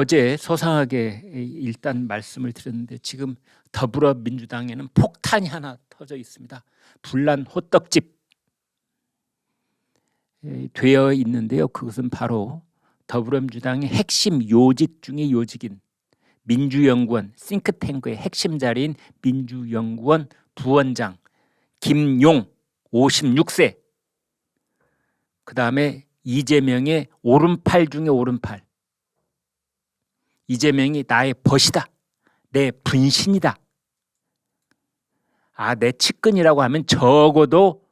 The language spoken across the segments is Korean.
어제 소상하게 일단 말씀을 드렸는데 지금 더불어민주당에는 폭탄이 하나 터져 있습니다. 불난 호떡집 되어 있는데요. 그것은 바로 더불어민주당의 핵심 요직 중의 요직인 민주연구원 싱크탱크의 핵심 자리인 민주연구원 부원장 김용 56세, 그 다음에 이재명의 오른팔 중에 오른팔, 이재명이 나의 벗이다, 내 분신이다, 내 측근이라고 하면 적어도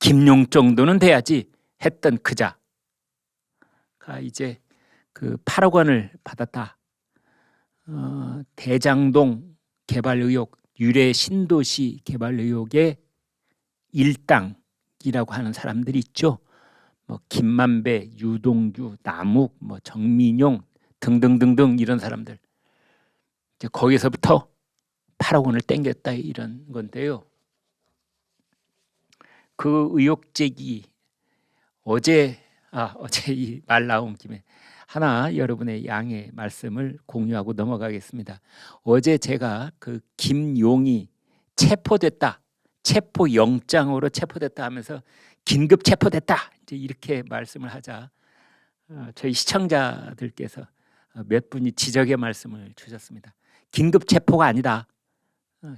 김용 정도는 돼야지 했던 그자가 이제 그 8억 원을 받았다. 대장동 개발 의혹, 유래 신도시 개발 의혹의 일당이라고 하는 사람들이 있죠. 뭐 김만배, 유동규, 남욱, 뭐 정민용 등등등등 이런 사람들. 이제 거기서부터 8억 원을 땡겼다 이런 건데요. 그 의혹 제기 어제 이 말 나온 김에 하나 여러분의 양해 말씀을 공유하고 넘어가겠습니다. 어제 제가 그 김용이 체포됐다, 체포영장으로 체포됐다 하면서 긴급 체포됐다 이제 이렇게 말씀을 하자 저희 시청자들께서 몇 분이 지적의 말씀을 주셨습니다. 긴급 체포가 아니다.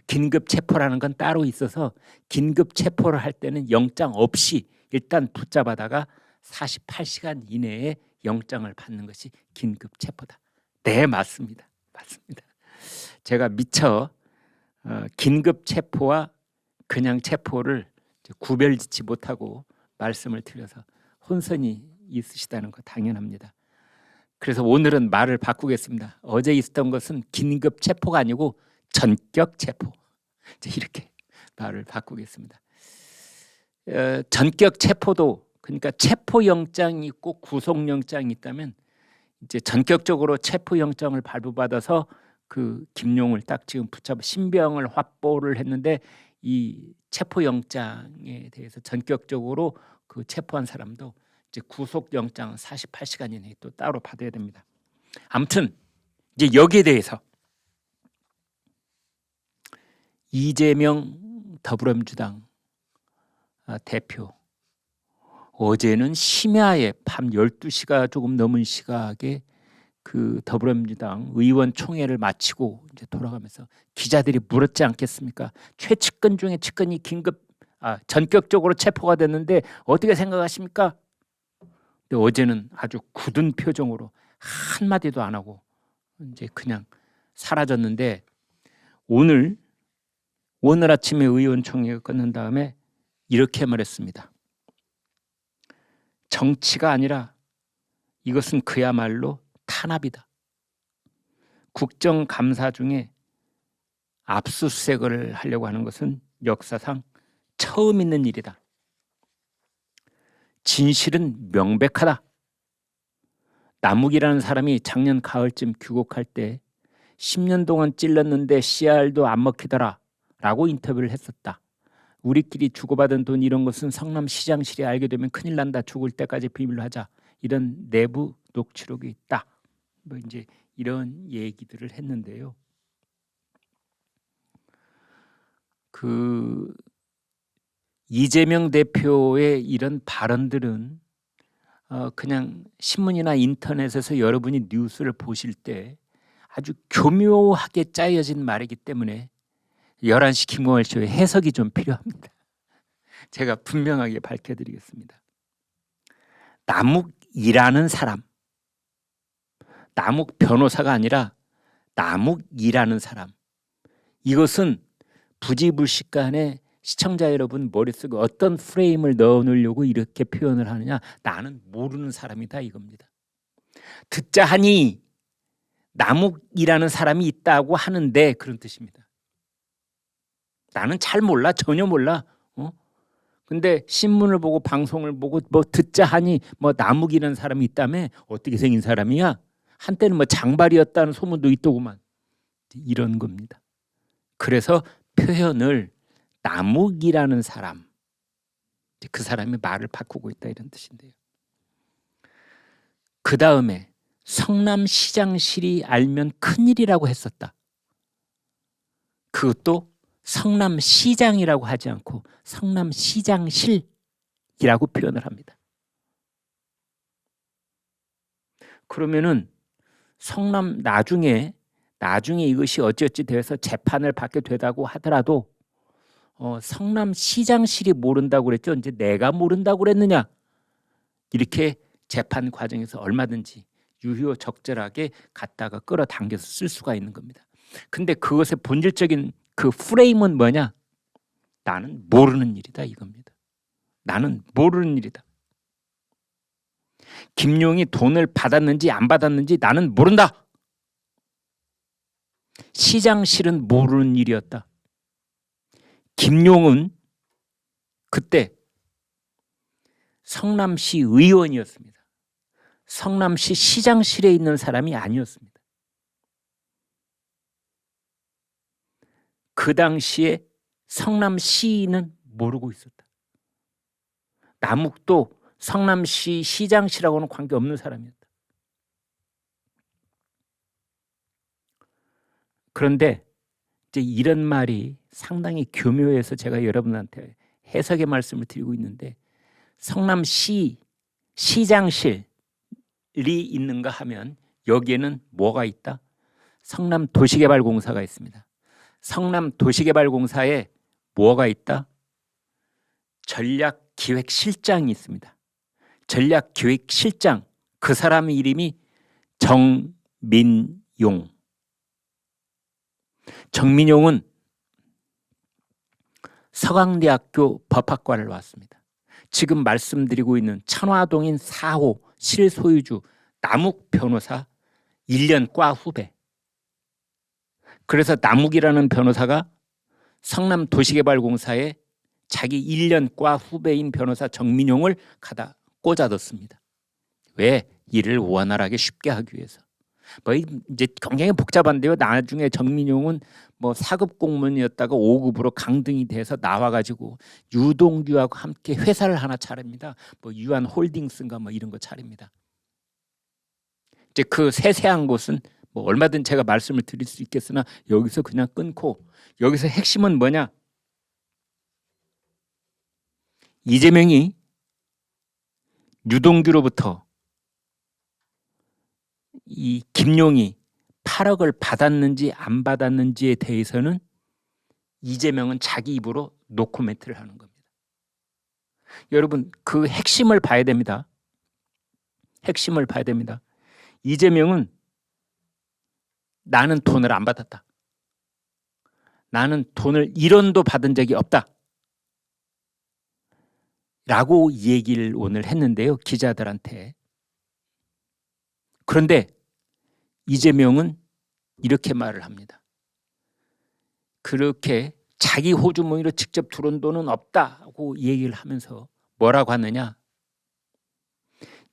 긴급 체포라는 건 따로 있어서 긴급 체포를 할 때는 영장 없이 일단 붙잡아다가 48시간 이내에 영장을 받는 것이 긴급 체포다. 네, 맞습니다. 맞습니다. 제가 미처 긴급 체포와 그냥 체포를 구별짓지 못하고 말씀을 드려서 혼선이 있으시다는 거 당연합니다. 그래서 오늘은 말을 바꾸겠습니다. 어제 있었던 것은 긴급 체포가 아니고 전격 체포. 이렇게 말을 바꾸겠습니다. 전격 체포도, 그러니까 체포영장이 있고 구속영장이 있다면 이제 전격적으로 체포영장을 발부받아서 그 김용을 딱 지금 붙잡아 신병을 확보를 했는데 이 체포영장에 대해서 전격적으로 그 체포한 사람도 이제 구속영장 48시간 이내에 또 따로 받아야 됩니다. 아무튼 이제 여기에 대해서 이재명 더불어민주당 대표 어제는 심야에 밤 12시가 조금 넘은 시각에 그 더불어민주당 의원총회를 마치고 이제 돌아가면서 기자들이 물었지 않겠습니까? 최측근 중에 측근이 전격적으로 체포가 됐는데 어떻게 생각하십니까? 근데 어제는 아주 굳은 표정으로 한마디도 안 하고 이제 그냥 사라졌는데 오늘 아침에 의원총회가 끝난 다음에 이렇게 말했습니다. 정치가 아니라 이것은 그야말로 탄압이다. 국정감사 중에 압수수색을 하려고 하는 것은 역사상 처음 있는 일이다. 진실은 명백하다. 남욱이라는 사람이 작년 가을쯤 귀국할 때 10년 동안 찔렀는데 씨알도 안 먹히더라 라고 인터뷰를 했었다. 우리끼리 주고받은 돈 이런 것은 성남시장실이 알게 되면 큰일 난다. 죽을 때까지 비밀로 하자. 이런 내부 녹취록이 있다. 뭐 이제 이런 얘기들을 했는데요. 그 이재명 대표의 이런 발언들은 그냥 신문이나 인터넷에서 여러분이 뉴스를 보실 때 아주 교묘하게 짜여진 말이기 때문에 11시 김광일 쇼의 해석이 좀 필요합니다. 제가 분명하게 밝혀드리겠습니다. 남욱이라는 사람, 남욱 변호사가 아니라 남욱이라는 사람, 이것은 부지불식간에 시청자 여러분 머릿속에 어떤 프레임을 넣어놓으려고 이렇게 표현을 하느냐, 나는 모르는 사람이다 이겁니다. 듣자 하니 남욱이라는 사람이 있다고 하는데 그런 뜻입니다. 나는 잘 몰라, 전혀 몰라. 근데 신문을 보고 방송을 보고 뭐 듣자 하니 뭐 남욱이라는 사람이 있다며? 어떻게 생긴 사람이야? 한때는 뭐 장발이었다는 소문도 있더구만. 이런 겁니다. 그래서 표현을 남욱이라는 사람, 그 사람이 말을 바꾸고 있다 이런 뜻인데요. 그 다음에 성남시장실이 알면 큰일이라고 했었다. 그것도 성남시장이라고 하지 않고 성남시장실이라고 표현을 합니다. 그러면은 성남 나중에 이것이 어찌어찌 되어서 재판을 받게 되다고 하더라도 성남시장실이 모른다고 그랬죠. 이제 내가 모른다고 그랬느냐. 이렇게 재판 과정에서 얼마든지 유효적절하게 갖다가 끌어당겨서 쓸 수가 있는 겁니다. 근데 그것의 본질적인 그 프레임은 뭐냐? 나는 모르는 일이다 이겁니다. 나는 모르는 일이다. 김용이 돈을 받았는지 안 받았는지 나는 모른다. 시장실은 모르는 일이었다. 김용은 그때 성남시 의원이었습니다. 성남시 시장실에 있는 사람이 아니었습니다. 그 당시에 성남시는 모르고 있었다. 남욱도 성남시 시장실하고는 관계없는 사람이었다. 그런데 이제 이런 말이 상당히 교묘해서 제가 여러분한테 해석의 말씀을 드리고 있는데, 성남시 시장실이 있는가 하면 여기에는 뭐가 있다? 성남도시개발공사가 있습니다. 성남도시개발공사에 뭐가 있다? 전략기획실장이 있습니다. 전략기획실장, 그 사람의 이름이 정민용. 정민용은 서강대학교 법학과를 나왔습니다. 지금 말씀드리고 있는 천화동인 4호 실소유주 남욱 변호사 1년 과 후배. 그래서 남욱이라는 변호사가 성남도시개발공사에 자기 1년 과 후배인 변호사 정민용을 갖다 꽂아뒀습니다. 왜? 일을 원활하게 쉽게 하기 위해서. 뭐 이제 굉장히 복잡한데요. 나중에 정민용은 뭐 4급 공무원이었다가 5급으로 강등이 돼서 나와가지고 유동규하고 함께 회사를 하나 차립니다. 뭐 유한홀딩스인가 뭐 이런 거 차립니다. 이제 그 세세한 것은 뭐 얼마든 제가 말씀을 드릴 수 있겠으나 여기서 그냥 끊고, 여기서 핵심은 뭐냐? 이재명이 유동규로부터 이 김용이 8억을 받았는지 안 받았는지에 대해서는 이재명은 자기 입으로 노코멘트를 하는 겁니다. 여러분, 그 핵심을 봐야 됩니다. 핵심을 봐야 됩니다. 이재명은 나는 돈을 안 받았다. 나는 돈을 1원도 받은 적이 없다. 라고 얘기를 오늘 했는데요. 기자들한테. 그런데 이재명은 이렇게 말을 합니다. 그렇게 자기 호주머니로 직접 들어온 돈은 없다고 얘기를 하면서 뭐라고 하느냐?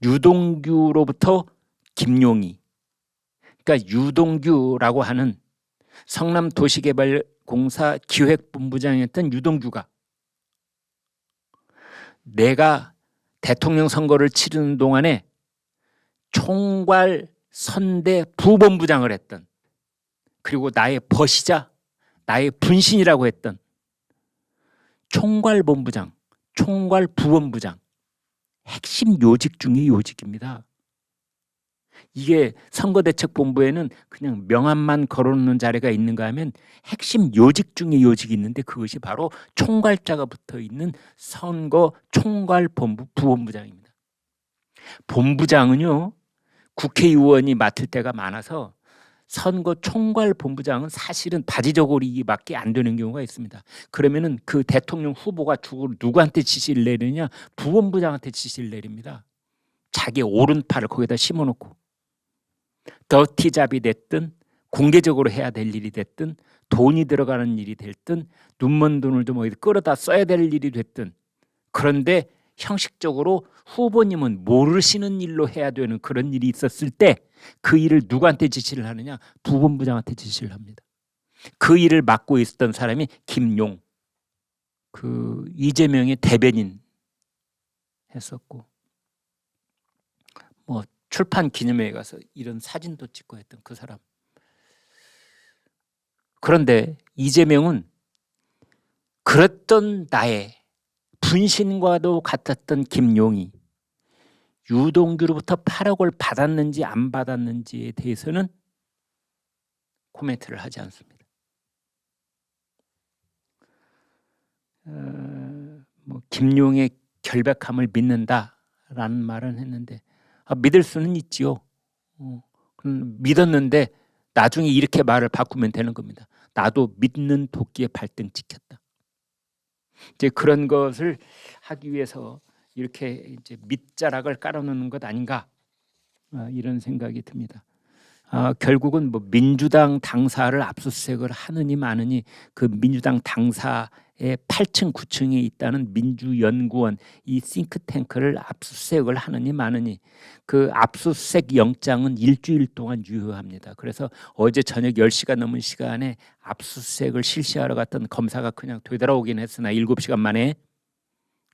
유동규로부터 김용이, 그러니까 유동규라고 하는 성남도시개발공사 기획본부장이었던 유동규가 내가 대통령 선거를 치르는 동안에 총괄 선대 부본부장을 했던, 그리고 나의 벗이자 나의 분신이라고 했던 총괄본부장, 총괄부본부장, 핵심 요직 중의 요직입니다. 이게 선거대책본부에는 그냥 명함만 걸어놓는 자리가 있는가 하면 핵심 요직 중의 요직이 있는데, 그것이 바로 총괄자가 붙어있는 선거 총괄본부 부본부장입니다. 본부장은요, 국회의원이 맡을 때가 많아서 선거 총괄본부장은 사실은 바지저고리밖에 안 되는 경우가 있습니다. 그러면은 그 대통령 후보가 누구한테 지시를 내리느냐? 부본부장한테 지시를 내립니다. 자기 오른팔을 거기다 심어놓고, 더티잡이 됐든 공개적으로 해야 될 일이 됐든 돈이 들어가는 일이 됐든 눈먼 돈을 좀 어디 끌어다 써야 될 일이 됐든, 그런데 형식적으로 후보님은 모르시는 일로 해야 되는 그런 일이 있었을 때 그 일을 누구한테 지시를 하느냐? 부본부장한테 지시를 합니다. 그 일을 맡고 있었던 사람이 김용, 그 이재명의 대변인 했었고, 뭐 출판 기념회에 가서 이런 사진도 찍고 했던 그 사람. 그런데 이재명은 그랬던 나의 분신과도 같았던 김용이 유동규로부터 8억을 받았는지 안 받았는지에 대해서는 코멘트를 하지 않습니다. 김용의 결백함을 믿는다라는 말은 했는데 믿을 수는 있지요. 믿었는데 나중에 이렇게 말을 바꾸면 되는 겁니다. 나도 믿는 도끼에 발등 찍혔다. 이제 그런 것을 하기 위해서 이렇게 이제 밑자락을 깔아놓는 것 아닌가 이런 생각이 듭니다. 결국은 뭐 민주당 당사를 압수수색을 하느니 마느니 그 민주당 당사의 8층 9층에 있다는 민주연구원 이 싱크탱크를 압수수색을 하느니 마느니 그 압수수색 영장은 일주일 동안 유효합니다. 그래서 어제 저녁 10시가 넘은 시간에 압수수색을 실시하러 갔던 검사가 그냥 되돌아오긴 했으나 7시간 만에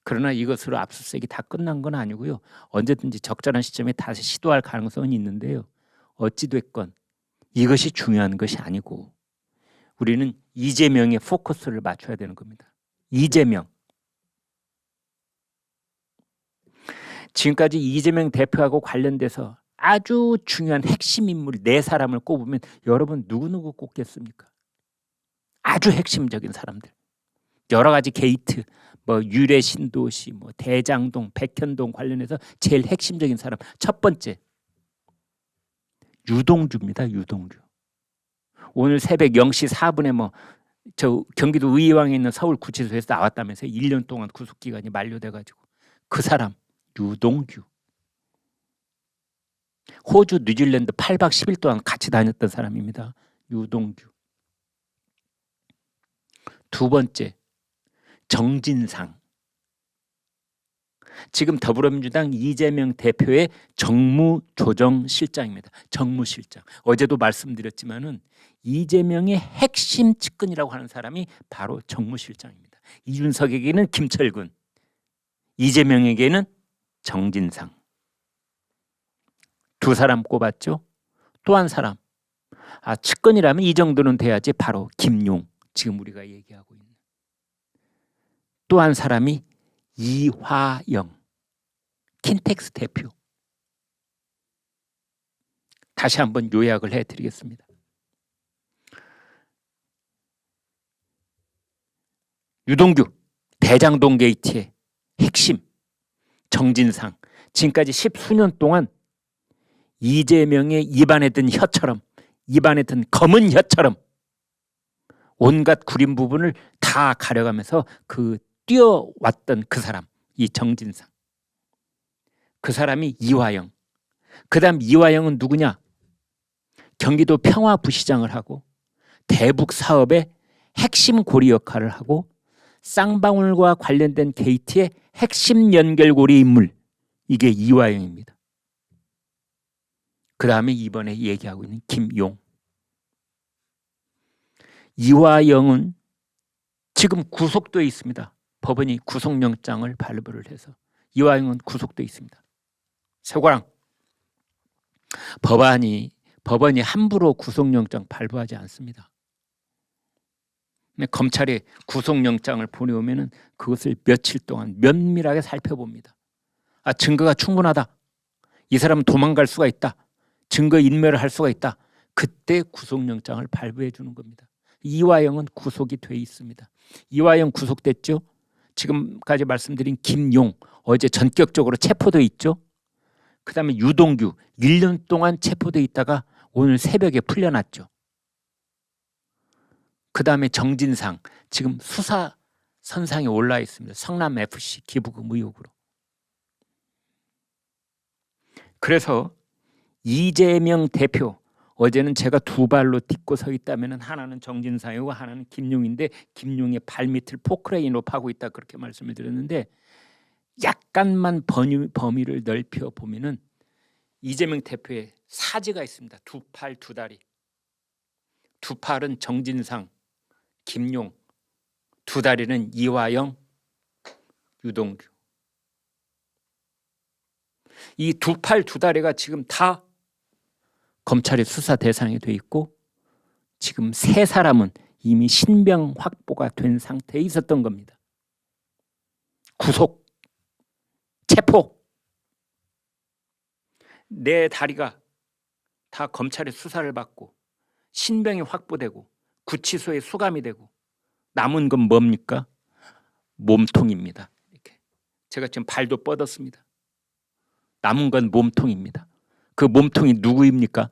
그러나 이것으로 압수수색이 다 끝난 건 아니고요. 언제든지 적절한 시점에 다시 시도할 가능성은 있는데요. 어찌됐건 이것이 중요한 것이 아니고 우리는 이재명의 포커스를 맞춰야 되는 겁니다. 이재명. 지금까지 이재명 대표하고 관련돼서 아주 중요한 핵심 인물 4사람을 꼽으면 여러분 누구 꼽겠습니까? 아주 핵심적인 사람들. 여러 가지 게이트, 뭐 유래 신도시, 뭐 대장동, 백현동 관련해서 제일 핵심적인 사람. 첫 번째 유동규입니다. 유동규. 오늘 새벽 0시 4분에 뭐 저 경기도 의왕에 있는 서울구치소에서 나왔다면서요. 1년 동안 구속기간이 만료돼가지고 그 사람 유동규. 호주, 뉴질랜드 8박 10일 동안 같이 다녔던 사람입니다. 유동규. 두 번째 정진상. 지금 더불어민주당 이재명 대표의 정무조정실장입니다. 정무실장. 어제도 말씀드렸지만은 이재명의 핵심 측근이라고 하는 사람이 바로 정무실장입니다. 이준석에게는 김철근, 이재명에게는 정진상. 두 사람 꼽았죠. 또 한 사람. 측근이라면 이 정도는 돼야지. 바로 김용. 지금 우리가 얘기하고 있는. 또 한 사람이 이화영, 킨텍스 대표. 다시 한번 요약을 해드리겠습니다. 유동규, 대장동 게이트의 핵심, 정진상. 지금까지 10수년 동안 이재명의 입안에 든 혀처럼, 입안에 든 검은 혀처럼 온갖 구린 부분을 다 가려가면서 뛰어왔던 그 사람, 이 정진상. 그 사람이 이화영. 그 다음 이화영은 누구냐? 경기도 평화부시장을 하고 대북 사업의 핵심 고리 역할을 하고 쌍방울과 관련된 게이트의 핵심 연결고리 인물. 이게 이화영입니다. 그 다음에 이번에 얘기하고 있는 김용. 이화영은 지금 구속돼 있습니다. 법원이 구속영장을 발부를 해서 이화영은 구속돼 있습니다. 쇠고랑. 법원이 함부로 구속영장 발부하지 않습니다. 검찰이 구속영장을 보내오면 그것을 며칠 동안 면밀하게 살펴봅니다. 증거가 충분하다. 이 사람은 도망갈 수가 있다. 증거 인멸을 할 수가 있다. 그때 구속영장을 발부해 주는 겁니다. 이화영은 구속이 돼 있습니다. 이화영 구속됐죠. 지금까지 말씀드린 김용 어제 전격적으로 체포돼 있죠. 그 다음에 유동규 1년 동안 체포돼 있다가 오늘 새벽에 풀려났죠. 그 다음에 정진상 지금 수사 선상에 올라 있습니다. 성남FC 기부금 의혹으로. 그래서 이재명 대표 어제는 제가 두 발로 딛고 서 있다면 하나는 정진상이고 하나는 김용인데 김용의 발밑을 포크레인으로 파고 있다 그렇게 말씀을 드렸는데 약간만 범위를 넓혀 보면은 이재명 대표의 사지가 있습니다. 두 팔 두 다리. 두 팔은 정진상, 김용, 두 다리는 이화영, 유동규. 이 두 팔 두 다리가 지금 다 검찰의 수사 대상이 돼 있고 지금 세 사람은 이미 신병 확보가 된 상태에 있었던 겁니다. 구속, 체포. 내 다리가 다 검찰의 수사를 받고 신병이 확보되고 구치소에 수감이 되고 남은 건 뭡니까? 몸통입니다. 이렇게. 제가 지금 발도 뻗었습니다. 남은 건 몸통입니다. 그 몸통이 누구입니까?